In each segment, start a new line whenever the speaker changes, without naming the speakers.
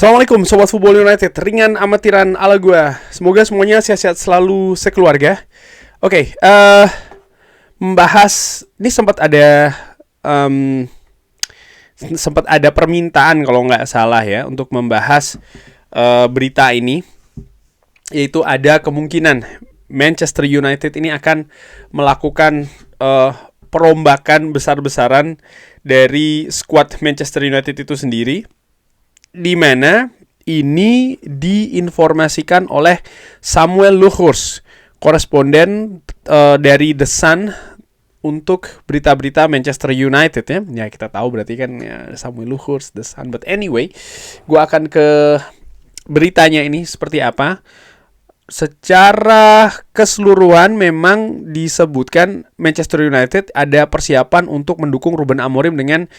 Assalamualaikum Sobat Football United, ringan amatiran ala gua. Semoga semuanya sehat-sehat selalu sekeluarga. Oke, membahas, ini sempat ada permintaan kalau nggak salah ya, untuk membahas berita ini. Yaitu ada kemungkinan Manchester United ini akan melakukan perombakan besar-besaran dari skuad Manchester United itu sendiri, di mana ini diinformasikan oleh Samuel Luhrs, koresponden dari The Sun untuk berita-berita Manchester United ya. Ya kita tahu berarti kan ya, Samuel Luhrs, The Sun. But anyway, gue akan ke beritanya ini seperti apa. Secara keseluruhan memang disebutkan Manchester United ada persiapan untuk mendukung Ruben Amorim dengan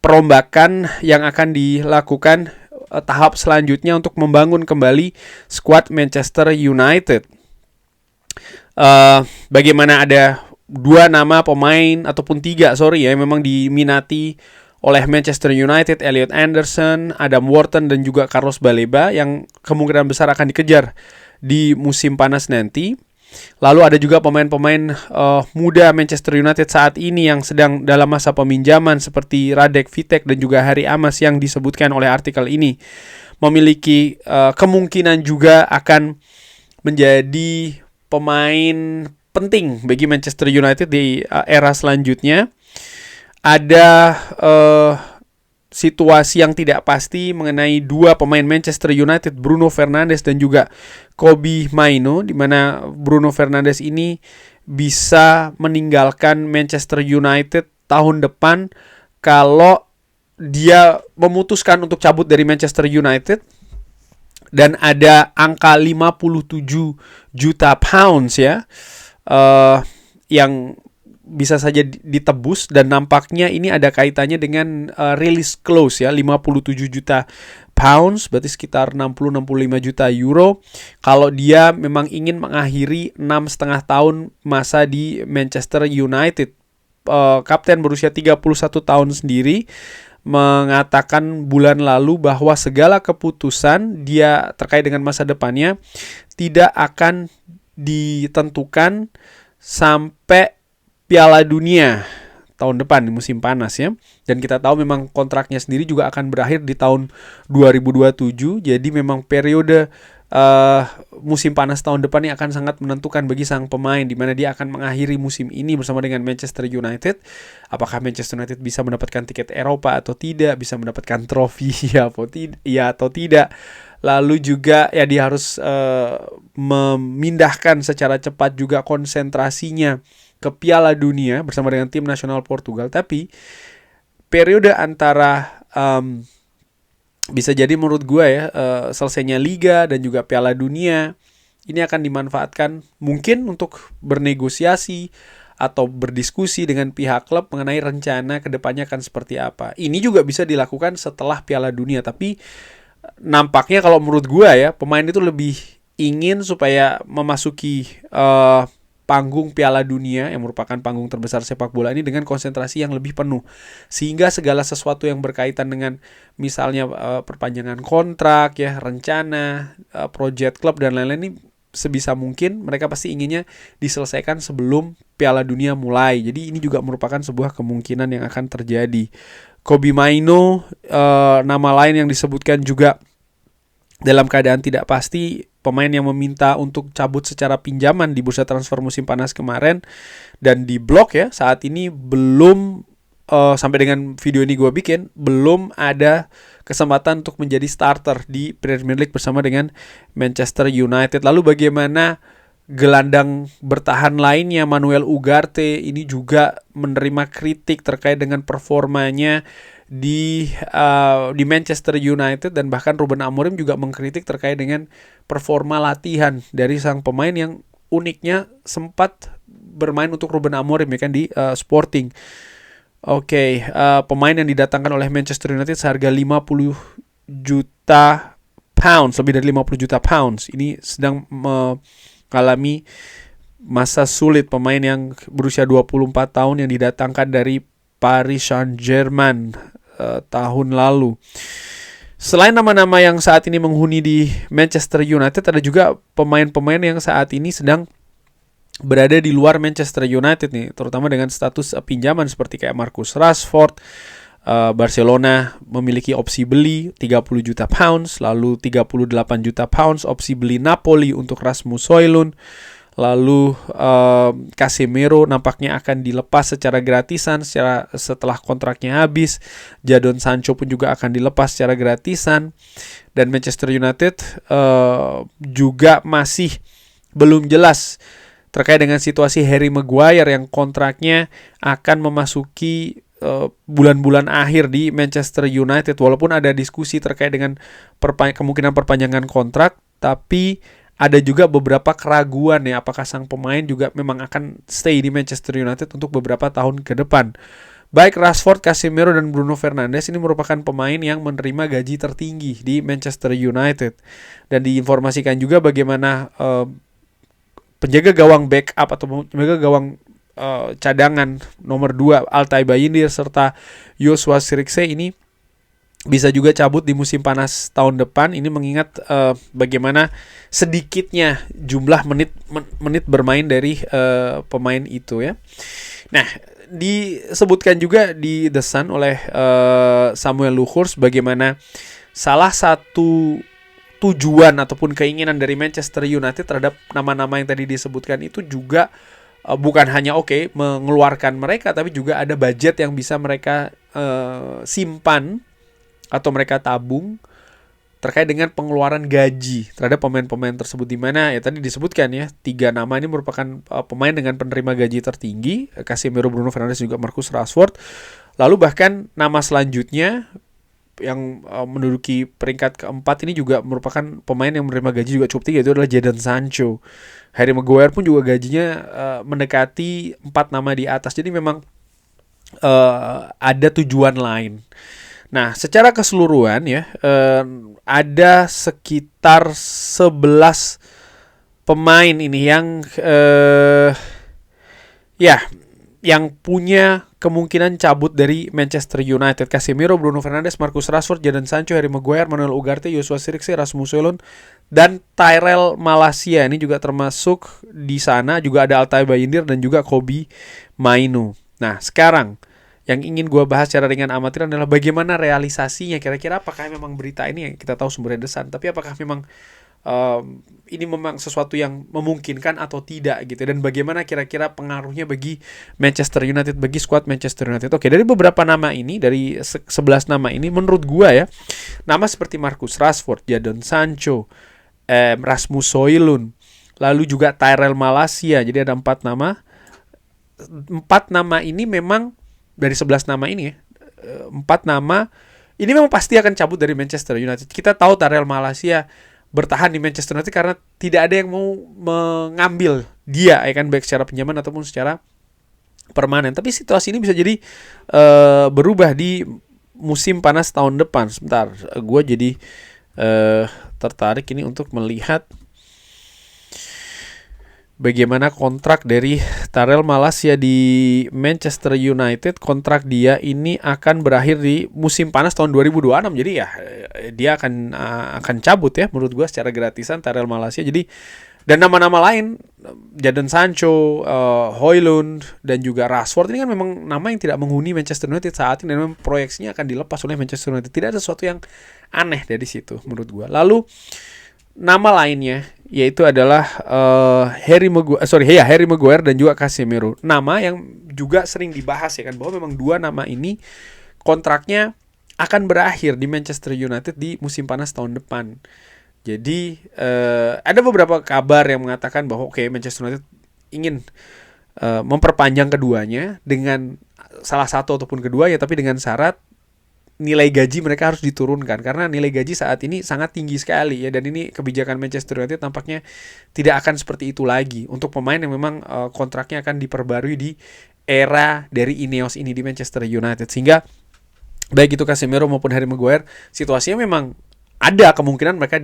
perombakan yang akan dilakukan tahap selanjutnya untuk membangun kembali skuad Manchester United. Bagaimana ada 2 nama pemain ataupun 3 yang memang diminati oleh Manchester United, Elliot Anderson, Adam Wharton dan juga Carlos Baleba yang kemungkinan besar akan dikejar di musim panas nanti. Lalu ada juga pemain-pemain muda Manchester United saat ini yang sedang dalam masa peminjaman seperti Radek Vitek dan juga Harry Amas yang disebutkan oleh artikel ini memiliki kemungkinan juga akan menjadi pemain penting bagi Manchester United di era selanjutnya. Ada situasi yang tidak pasti mengenai 2 pemain Manchester United, Bruno Fernandes dan juga Kobbie Mainoo, di mana Bruno Fernandes ini bisa meninggalkan Manchester United tahun depan kalau dia memutuskan untuk cabut dari Manchester United. Dan ada angka 57 juta pounds ya, yang bisa saja ditebus, dan nampaknya ini ada kaitannya dengan release clause ya, 57 juta pounds berarti sekitar 60-65 juta euro kalau dia memang ingin mengakhiri 6,5 tahun masa di Manchester United. Kapten berusia 31 tahun sendiri mengatakan bulan lalu bahwa segala keputusan dia terkait dengan masa depannya tidak akan ditentukan sampai Piala Dunia tahun depan di musim panas ya. Dan kita tahu memang kontraknya sendiri juga akan berakhir di tahun 2027. Jadi memang periode musim panas tahun depan ini akan sangat menentukan bagi sang pemain, di mana dia akan mengakhiri musim ini bersama dengan Manchester United. Apakah Manchester United bisa mendapatkan tiket Eropa atau tidak, bisa mendapatkan trofi atau tidak. Lalu juga ya dia harus memindahkan secara cepat juga konsentrasinya ke Piala Dunia bersama dengan tim nasional Portugal. Tapi periode antara bisa jadi menurut gue ya selesainya Liga dan juga Piala Dunia ini akan dimanfaatkan mungkin untuk bernegosiasi atau berdiskusi dengan pihak klub mengenai rencana kedepannya akan seperti apa. Ini juga bisa dilakukan setelah Piala Dunia, tapi nampaknya kalau menurut gue ya pemain itu lebih ingin supaya memasuki panggung Piala Dunia yang merupakan panggung terbesar sepak bola ini dengan konsentrasi yang lebih penuh, sehingga segala sesuatu yang berkaitan dengan misalnya perpanjangan kontrak ya, rencana, project klub dan lain-lain ini sebisa mungkin mereka pasti inginnya diselesaikan sebelum Piala Dunia mulai. Jadi ini juga merupakan sebuah kemungkinan yang akan terjadi. Kobbie Mainoo, nama lain yang disebutkan juga dalam keadaan tidak pasti, pemain yang meminta untuk cabut secara pinjaman di bursa transfer musim panas kemarin dan di blok ya. Saat ini belum sampai dengan video ini gue bikin belum ada kesempatan untuk menjadi starter di Premier League bersama dengan Manchester United. Lalu bagaimana gelandang bertahan lainnya Manuel Ugarte ini juga menerima kritik terkait dengan performanya di Manchester United, dan bahkan Ruben Amorim juga mengkritik terkait dengan performa latihan dari sang pemain yang uniknya sempat bermain untuk Ruben Amorim ya kan di Sporting. Oke, pemain yang didatangkan oleh Manchester United seharga 50 juta pounds, lebih dari 50 juta pounds. Ini sedang mengalami masa sulit, pemain yang berusia 24 tahun yang didatangkan dari Paris Saint-Germain tahun lalu. Selain nama-nama yang saat ini menghuni di Manchester United, ada juga pemain-pemain yang saat ini sedang berada di luar Manchester United nih, terutama dengan status pinjaman seperti kayak Marcus Rashford. Barcelona memiliki opsi beli 30 juta pounds, lalu 38 juta pounds opsi beli Napoli untuk Rasmus Højlund. Lalu Casemiro nampaknya akan dilepas secara gratisan setelah kontraknya habis. Jadon Sancho pun juga akan dilepas secara gratisan. Dan Manchester United juga masih belum jelas terkait dengan situasi Harry Maguire yang kontraknya akan memasuki bulan-bulan akhir di Manchester United. Walaupun ada diskusi terkait dengan kemungkinan perpanjangan kontrak, tapi ada juga beberapa keraguan ya, apakah sang pemain juga memang akan stay di Manchester United untuk beberapa tahun ke depan. Baik Rashford, Casemiro, dan Bruno Fernandes ini merupakan pemain yang menerima gaji tertinggi di Manchester United. Dan diinformasikan juga bagaimana penjaga gawang backup atau penjaga gawang cadangan nomor 2 Altay Bayindir serta Joshua Zirkzee ini bisa juga cabut di musim panas tahun depan. Ini mengingat bagaimana sedikitnya jumlah menit bermain dari pemain itu ya. Nah, disebutkan juga di The Sun oleh Samuel Luhrs bagaimana salah satu tujuan ataupun keinginan dari Manchester United terhadap nama-nama yang tadi disebutkan itu juga bukan hanya mengeluarkan mereka, tapi juga ada budget yang bisa mereka simpan atau mereka tabung terkait dengan pengeluaran gaji terhadap pemain-pemain tersebut, di mana ya tadi disebutkan ya 3 nama ini merupakan pemain dengan penerima gaji tertinggi, Casemiro, Bruno Fernandes, juga Marcus Rashford. Lalu bahkan nama selanjutnya yang menduduki peringkat keempat ini juga merupakan pemain yang menerima gaji juga cukup tinggi, itu adalah Jadon Sancho. Harry Maguire pun juga gajinya mendekati 4 nama di atas. Jadi memang ada tujuan lain. Nah, secara keseluruhan ya ada sekitar 11 pemain ini yang punya kemungkinan cabut dari Manchester United. Casemiro, Bruno Fernandes, Marcus Rashford, Jadon Sancho, Harry Maguire, Manuel Ugarte, Joshua Zirkzee, Rasmus Højlund, dan Tyrell Malacia. Ini juga termasuk di sana. Juga ada Altay Bayindir dan juga Kobbie Mainoo. Nah, sekarang yang ingin gue bahas secara ringan amatir adalah bagaimana realisasinya. Kira-kira apakah memang berita ini yang kita tahu sumbernya The Sun, tapi apakah memang ini memang sesuatu yang memungkinkan atau tidak gitu, dan bagaimana kira-kira pengaruhnya bagi Manchester United, bagi skuad Manchester United. Oke, dari beberapa nama ini, dari 11 nama ini, menurut gue ya, nama seperti Marcus Rashford, Jadon Sancho, Rasmus Højlund, lalu juga Tyrell Malacia, jadi ada 4 nama. 4 nama ini memang dari 11 nama ini ya, 4 nama ini memang pasti akan cabut dari Manchester United. Kita tahu Tyrell Malacia bertahan di Manchester United karena tidak ada yang mau mengambil dia, ya kan, baik secara pinjaman ataupun secara permanen. Tapi situasi ini bisa jadi berubah di musim panas tahun depan. Sebentar, gue jadi tertarik ini untuk melihat bagaimana kontrak dari Tyrell Malacia di Manchester United. Kontrak dia ini akan berakhir di musim panas tahun 2026. Jadi ya dia akan cabut ya menurut gue secara gratisan Tyrell Malacia. Jadi, dan nama-nama lain Jadon Sancho, Højlund, dan juga Rashford ini kan memang nama yang tidak menghuni Manchester United saat ini, dan memang proyeksinya akan dilepas oleh Manchester United. Tidak ada sesuatu yang aneh dari situ menurut gue. Lalu nama lainnya yaitu adalah Harry Maguire dan juga Casemiro. Nama yang juga sering dibahas ya kan, bahwa memang 2 nama ini kontraknya akan berakhir di Manchester United di musim panas tahun depan. Jadi ada beberapa kabar yang mengatakan bahwa Manchester United ingin memperpanjang keduanya dengan salah satu ataupun kedua ya, tapi dengan syarat nilai gaji mereka harus diturunkan, karena nilai gaji saat ini sangat tinggi sekali ya, dan ini kebijakan Manchester United tampaknya tidak akan seperti itu lagi untuk pemain yang memang kontraknya akan diperbarui di era dari Ineos ini di Manchester United. Sehingga baik itu Casemiro maupun Harry Maguire, situasinya memang ada kemungkinan mereka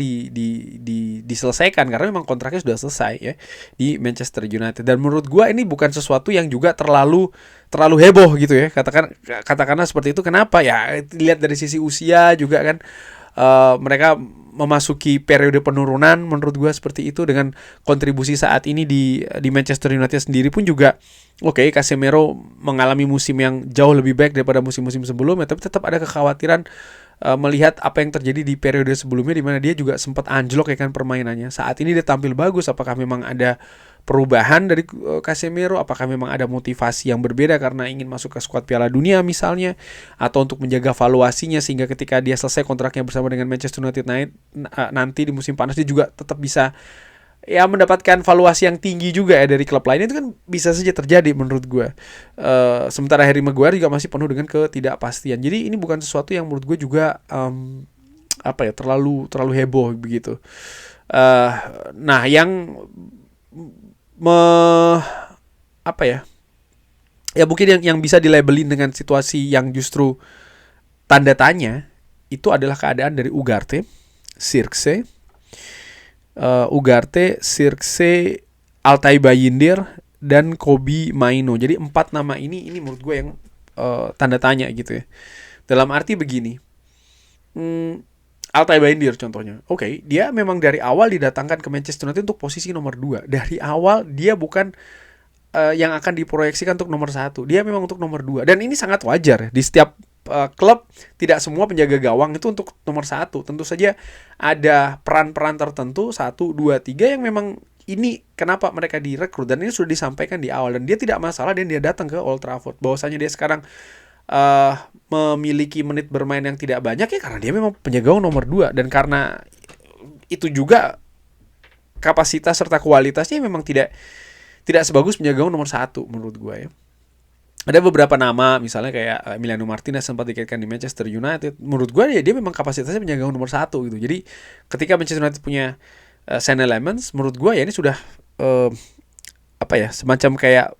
diselesaikan karena memang kontraknya sudah selesai ya di Manchester United. Dan menurut gue ini bukan sesuatu yang juga terlalu heboh gitu ya, katakanlah seperti itu. Kenapa ya? Dilihat dari sisi usia juga kan, mereka memasuki periode penurunan menurut gue seperti itu, dengan kontribusi saat ini di Manchester United sendiri pun juga oke, Casemiro mengalami musim yang jauh lebih baik daripada musim-musim sebelumnya, tapi tetap ada kekhawatiran melihat apa yang terjadi di periode sebelumnya di mana dia juga sempat anjlok ya kan permainannya. Saat ini dia tampil bagus, apakah memang ada perubahan dari Casemiro, apakah memang ada motivasi yang berbeda karena ingin masuk ke skuad Piala Dunia misalnya, atau untuk menjaga valuasinya sehingga ketika dia selesai kontraknya bersama dengan Manchester United nanti di musim panas dia juga tetap bisa ya mendapatkan valuasi yang tinggi juga ya dari klub lain. Itu kan bisa saja terjadi menurut gue. Sementara Harry Maguire juga masih penuh dengan ketidakpastian. Jadi ini bukan sesuatu yang menurut gue juga terlalu heboh begitu. Nah yang ya mungkin yang bisa dilabelin dengan situasi yang justru tanda tanya itu adalah keadaan dari Ugarte, Zirkzee, Altay Bayindir, dan Kobbie Mainoo. Jadi 4 nama ini menurut gue yang tanda tanya gitu ya. Dalam arti begini, Altay Bayindir contohnya, oke, dia memang dari awal didatangkan ke Manchester United untuk posisi nomor 2. Dari awal dia bukan yang akan diproyeksikan untuk nomor 1. Dia memang untuk nomor 2. Dan ini sangat wajar di setiap klub. Tidak semua penjaga gawang itu untuk nomor 1. Tentu saja ada peran-peran tertentu 1, 2, 3 yang memang ini kenapa mereka direkrut, dan ini sudah disampaikan di awal, dan dia tidak masalah dan dia datang ke Old Trafford. Bahwasanya dia sekarang memiliki menit bermain yang tidak banyak ya karena dia memang penjaga gawang nomor 2, dan karena itu juga kapasitas serta kualitasnya memang tidak sebagus penjaga gawang nomor 1 menurut gue ya. Ada beberapa nama misalnya kayak Emiliano Martinez sempat dikaitkan di Manchester United. Menurut gue ya dia memang kapasitasnya penjaga gawang nomor 1 gitu. Jadi ketika Manchester United punya Sean Lemans, menurut gue ya ini sudah semacam kayak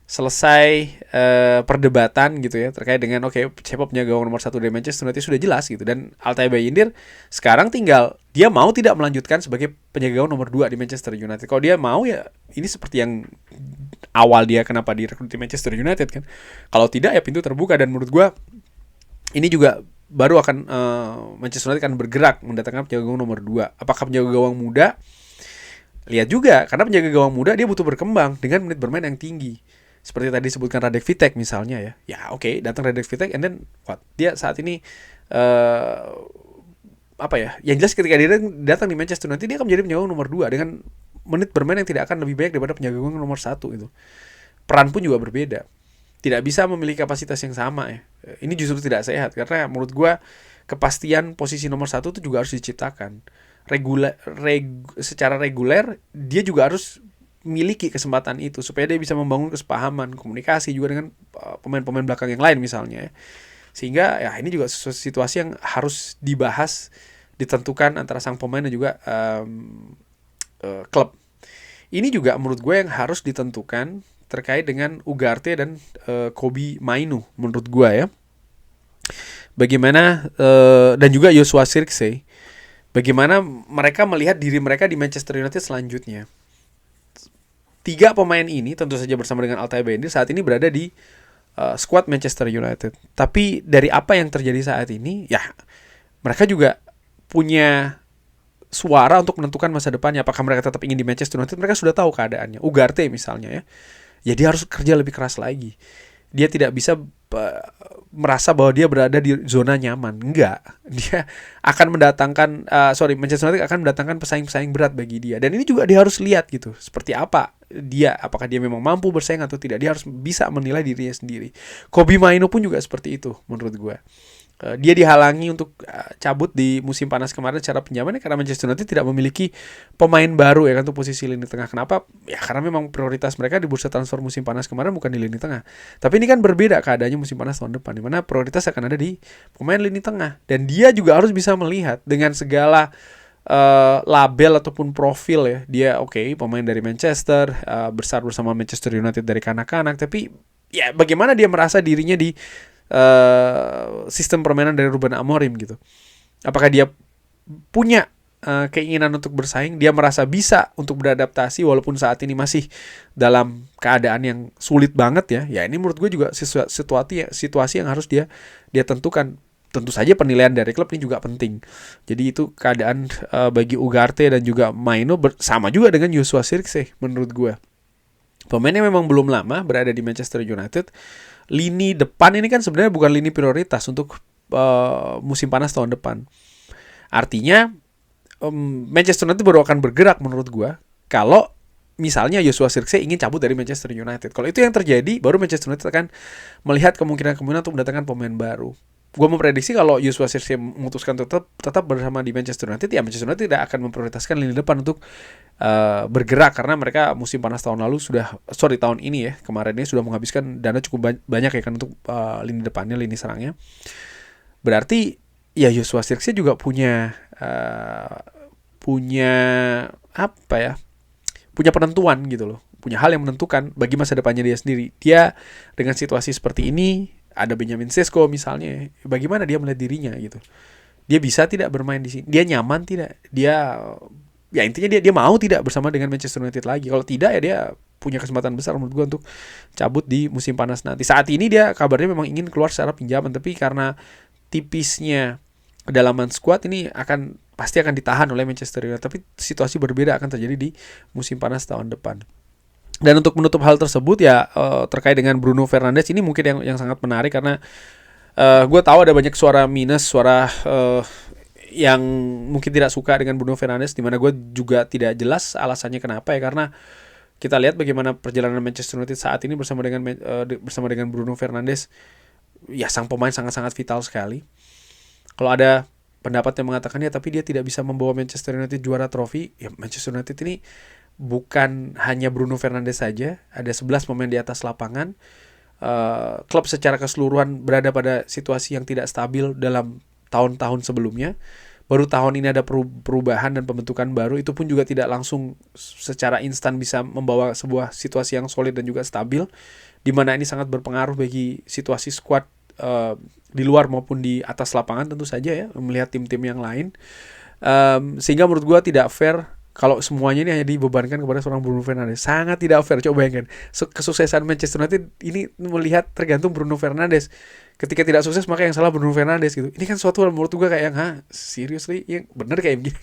selesai perdebatan gitu ya terkait dengan siapa penjaga gawang nomor 1 dari Manchester United sudah jelas gitu. Dan Altay Bayindir sekarang tinggal dia mau tidak melanjutkan sebagai penjaga gawang nomor 2 di Manchester United. Kalau dia mau ya ini seperti yang awal dia kenapa direkrut di Manchester United kan. Kalau tidak ya pintu terbuka, dan menurut gue ini juga baru akan Manchester United akan bergerak mendatangkan penjaga gawang nomor 2. Apakah penjaga gawang muda? Lihat juga, karena penjaga gawang muda dia butuh berkembang dengan menit bermain yang tinggi. Seperti tadi disebutkan Radek Vitek misalnya ya. Ya oke, datang Radek Vitek and then what? Dia saat ini yang jelas ketika dia datang di Manchester United dia akan menjadi penjaga gawang nomor 2 dengan menit bermain yang tidak akan lebih baik daripada penjaga gawang nomor 1 itu. Peran pun juga berbeda. Tidak bisa memiliki kapasitas yang sama ya. Ini justru tidak sehat karena menurut gue kepastian posisi nomor 1 itu juga harus diciptakan. Secara reguler dia juga harus miliki kesempatan itu supaya dia bisa membangun kesepahaman, komunikasi juga dengan pemain-pemain belakang yang lain misalnya ya. Sehingga ya ini juga situasi yang harus dibahas, ditentukan antara sang pemain dan juga klub. Ini juga menurut gue yang harus ditentukan terkait dengan Ugarte dan Kobbie Mainoo menurut gue ya. Bagaimana dan juga Joshua Zirkzee, bagaimana mereka melihat diri mereka di Manchester United selanjutnya. 3 pemain ini tentu saja bersama dengan Altay Bayindir saat ini berada di skuad Manchester United. Tapi dari apa yang terjadi saat ini, ya mereka juga punya suara untuk menentukan masa depannya. Apakah mereka tetap ingin di Manchester United? Mereka sudah tahu keadaannya. Ugarte misalnya ya dia harus kerja lebih keras lagi. Dia tidak bisa merasa bahwa dia berada di zona nyaman. Enggak. Dia akan mendatangkan Manchester United akan mendatangkan pesaing-pesaing berat bagi dia. Dan ini juga dia harus lihat gitu. Seperti apa dia, apakah dia memang mampu bersaing atau tidak. Dia harus bisa menilai dirinya sendiri. Kobbie Mainoo pun juga seperti itu menurut gue. Dia dihalangi untuk cabut di musim panas kemarin secara pinjaman karena Manchester United tidak memiliki pemain baru ya kan untuk posisi lini tengah. Kenapa? Ya karena memang prioritas mereka di bursa transfer musim panas kemarin bukan di lini tengah. Tapi ini kan berbeda keadaannya musim panas tahun depan, di mana prioritas akan ada di pemain lini tengah. Dan dia juga harus bisa melihat dengan segala label ataupun profil ya. Dia pemain dari Manchester, besar bersama Manchester United dari kanak-kanak, tapi ya bagaimana dia merasa dirinya di sistem permainan dari Ruben Amorim gitu. Apakah dia punya keinginan untuk bersaing, dia merasa bisa untuk beradaptasi walaupun saat ini masih dalam keadaan yang sulit banget ya. Ya ini menurut gue juga situasi yang harus dia tentukan. tentu saja penilaian dari klub ini juga penting. Jadi itu keadaan bagi Ugarte dan juga Maino sama juga dengan Joshua Zirkzee menurut gue. Pemainnya memang belum lama berada di Manchester United. Lini depan ini kan sebenarnya bukan lini prioritas untuk musim panas tahun depan. Artinya Manchester United baru akan bergerak menurut gue kalau misalnya Joshua Zirkzee ingin cabut dari Manchester United. Kalau itu yang terjadi, baru Manchester United akan melihat kemungkinan untuk mendatangkan pemain baru. Gue memprediksi kalau Joshua Zirkzee memutuskan tetap bersama di Manchester United, ya Manchester United tidak akan memprioritaskan lini depan untuk bergerak karena mereka musim panas tahun ini ya, kemarin ini sudah menghabiskan dana cukup banyak ya kan untuk lini depannya, lini serangnya. Berarti ya Joshua Zirkzee juga punya apa ya? Punya penentuan gitu loh. Punya hal yang menentukan bagi masa depannya dia sendiri. Dia dengan situasi seperti ini, ada Benjamin Sesko misalnya, bagaimana dia melihat dirinya gitu. Dia bisa tidak bermain di sini? Dia nyaman tidak? Ya intinya dia mau tidak bersama dengan Manchester United lagi. Kalau tidak ya dia punya kesempatan besar menurut gue untuk cabut di musim panas nanti. Saat ini dia kabarnya memang ingin keluar secara pinjaman, tapi karena tipisnya kedalaman skuad ini pasti akan ditahan oleh Manchester United. Tapi situasi berbeda akan terjadi di musim panas tahun depan. Dan untuk menutup hal tersebut ya terkait dengan Bruno Fernandes ini mungkin yang sangat menarik karena gue tahu ada banyak suara minus, suara yang mungkin tidak suka dengan Bruno Fernandes, di mana gue juga tidak jelas alasannya kenapa ya, karena kita lihat bagaimana perjalanan Manchester United saat ini bersama dengan Bruno Fernandes. Ya sang pemain sangat-sangat vital sekali. Kalau ada pendapat yang mengatakan ya tapi dia tidak bisa membawa Manchester United juara trofi, ya Manchester United ini bukan hanya Bruno Fernandes saja, ada 11 pemain di atas lapangan. Klub secara keseluruhan berada pada situasi yang tidak stabil dalam tahun-tahun sebelumnya. Baru tahun ini ada perubahan dan pembentukan baru, itu pun juga tidak langsung secara instan bisa membawa sebuah situasi yang solid dan juga stabil, di mana ini sangat berpengaruh bagi situasi skuad di luar maupun di atas lapangan tentu saja ya, melihat tim-tim yang lain. Sehingga menurut gue tidak fair kalau semuanya ini hanya dibebankan kepada seorang Bruno Fernandes. Sangat tidak fair. Coba bayangkan, kesuksesan Manchester United ini melihat tergantung Bruno Fernandes. Ketika tidak sukses maka yang salah Bruno Fernandes gitu. Ini kan suatu hal menurut gue kayak yang seriously, yang bener kayak begini.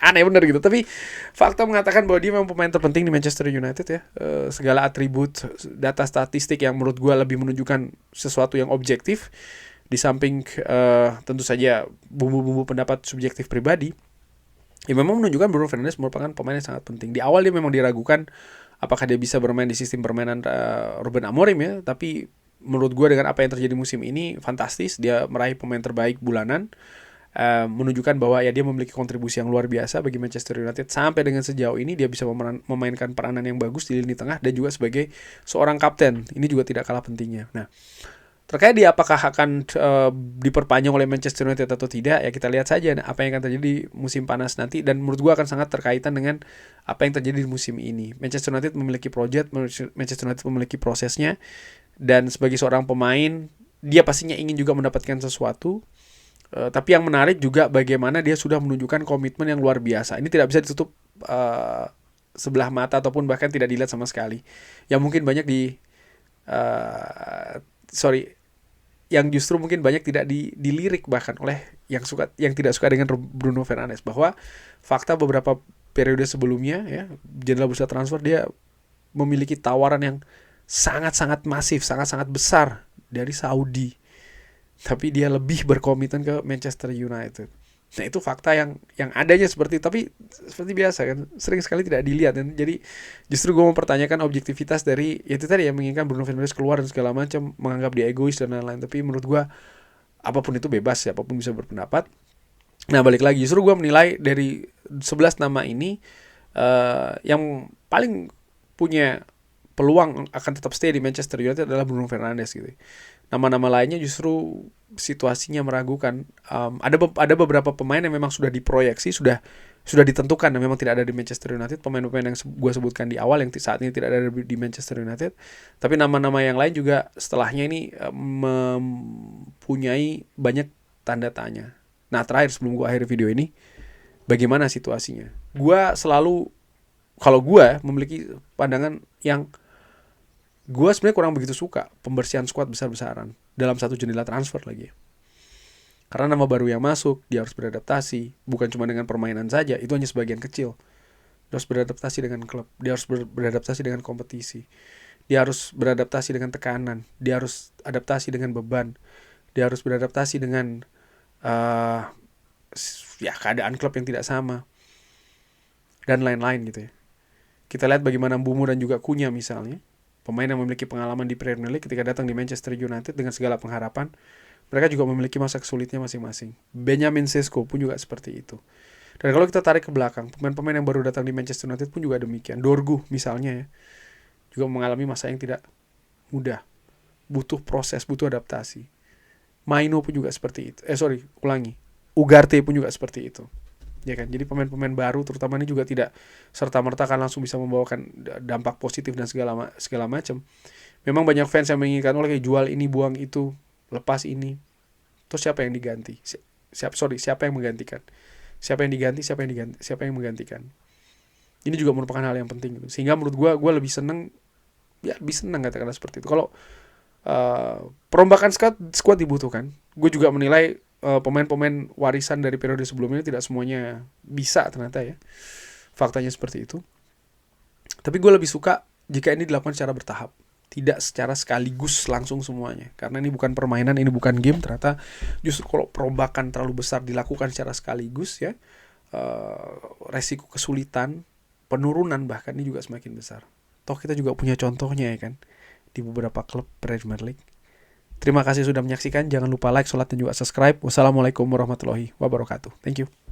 Aneh bener gitu. Tapi fakta mengatakan bahwa dia memang pemain terpenting di Manchester United ya. Segala atribut, data statistik yang menurut gue lebih menunjukkan sesuatu yang objektif, di samping tentu saja bumbu-bumbu pendapat subjektif pribadi. Ya memang menunjukkan Bruno Fernandes merupakan pemain yang sangat penting. Di awal dia memang diragukan apakah dia bisa bermain di sistem permainan Ruben Amorim ya, tapi menurut gue dengan apa yang terjadi musim ini fantastis. Dia meraih pemain terbaik bulanan, menunjukkan bahwa ya dia memiliki kontribusi yang luar biasa bagi Manchester United. Sampai dengan sejauh ini dia bisa memainkan peranan yang bagus di lini tengah dan juga sebagai seorang kapten. Ini juga tidak kalah pentingnya. Nah, terkait dia apakah akan diperpanjang oleh Manchester United atau tidak, ya kita lihat saja apa yang akan terjadi di musim panas nanti. Dan menurut gue akan sangat terkaitan dengan apa yang terjadi di musim ini. Manchester United memiliki project, Manchester United memiliki prosesnya, dan sebagai seorang pemain dia pastinya ingin juga mendapatkan sesuatu. Tapi yang menarik juga bagaimana dia sudah menunjukkan komitmen yang luar biasa. Ini tidak bisa ditutup sebelah mata ataupun bahkan tidak dilihat sama sekali. Yang mungkin banyak yang justru mungkin banyak tidak dilirik bahkan oleh yang tidak suka dengan Bruno Fernandes, bahwa fakta beberapa periode sebelumnya ya, jendela bursa transfer dia memiliki tawaran yang sangat-sangat masif, sangat-sangat besar dari Saudi, tapi dia lebih berkomitmen ke Manchester United. Nah itu fakta yang adanya tapi seperti biasa kan sering sekali tidak dilihat. Dan jadi justru gue mempertanyakan objektivitas dari itu tadi yang menginginkan Bruno Fernandes keluar dan segala macam, menganggap dia egois dan lain-lain. Tapi menurut gue apapun itu bebas, siapapun bisa berpendapat. Nah balik lagi, justru gue menilai dari 11 nama ini yang paling punya peluang akan tetap stay di Manchester United adalah Bruno Fernandes gitu. Nama-nama lainnya justru situasinya meragukan. Ada beberapa pemain yang memang sudah diproyeksi, sudah ditentukan dan memang tidak ada di Manchester United. Pemain-pemain yang gue sebutkan di awal yang saat ini tidak ada di Manchester United. Tapi nama-nama yang lain juga setelahnya ini mempunyai banyak tanda tanya. Nah terakhir sebelum gue akhiri video ini, bagaimana situasinya? Kalau gue memiliki pandangan yang gue sebenarnya kurang begitu suka pembersihan skuad besar-besaran dalam satu jendela transfer lagi. Karena nama baru yang masuk, dia harus beradaptasi. Bukan cuma dengan permainan saja, itu hanya sebagian kecil. Dia harus beradaptasi dengan klub, dia harus beradaptasi dengan kompetisi, dia harus beradaptasi dengan tekanan, dia harus adaptasi dengan beban, dia harus beradaptasi dengan keadaan klub yang tidak sama, dan lain-lain gitu ya. Kita lihat bagaimana Mbumo dan juga Cunha misalnya, pemain yang memiliki pengalaman di Premier League ketika datang di Manchester United dengan segala pengharapan, mereka juga memiliki masa kesulitnya masing-masing. Benjamin Sesko pun juga seperti itu. Dan kalau kita tarik ke belakang, pemain-pemain yang baru datang di Manchester United pun juga demikian. Dorgu misalnya ya, juga mengalami masa yang tidak mudah. Butuh proses, butuh adaptasi. Maino pun juga seperti itu. Ugarte pun juga seperti itu. Ya kan? Jadi pemain-pemain baru terutama ini juga tidak serta-merta kan langsung bisa membawakan dampak positif dan segala macam. Memang banyak fans yang menginginkan jual ini, buang itu, lepas ini. Terus siapa yang diganti? Siapa yang menggantikan? Siapa yang menggantikan? Ini juga merupakan hal yang penting gitu. Sehingga menurut gue lebih seneng katakanlah seperti itu. Kalau perombakan squad dibutuhkan. Gue juga menilai pemain-pemain warisan dari periode sebelumnya tidak semuanya bisa ternyata ya. Faktanya seperti itu. Tapi gue lebih suka jika ini dilakukan secara bertahap, tidak secara sekaligus langsung semuanya. Karena ini bukan permainan, ini bukan game. Ternyata justru kalau perombakan terlalu besar dilakukan secara sekaligus ya, resiko kesulitan, penurunan bahkan ini juga semakin besar. Toh kita juga punya contohnya ya kan, di beberapa klub Premier League. Terima kasih sudah menyaksikan. Jangan lupa like, share, dan juga subscribe. Wassalamualaikum warahmatullahi wabarakatuh. Thank you.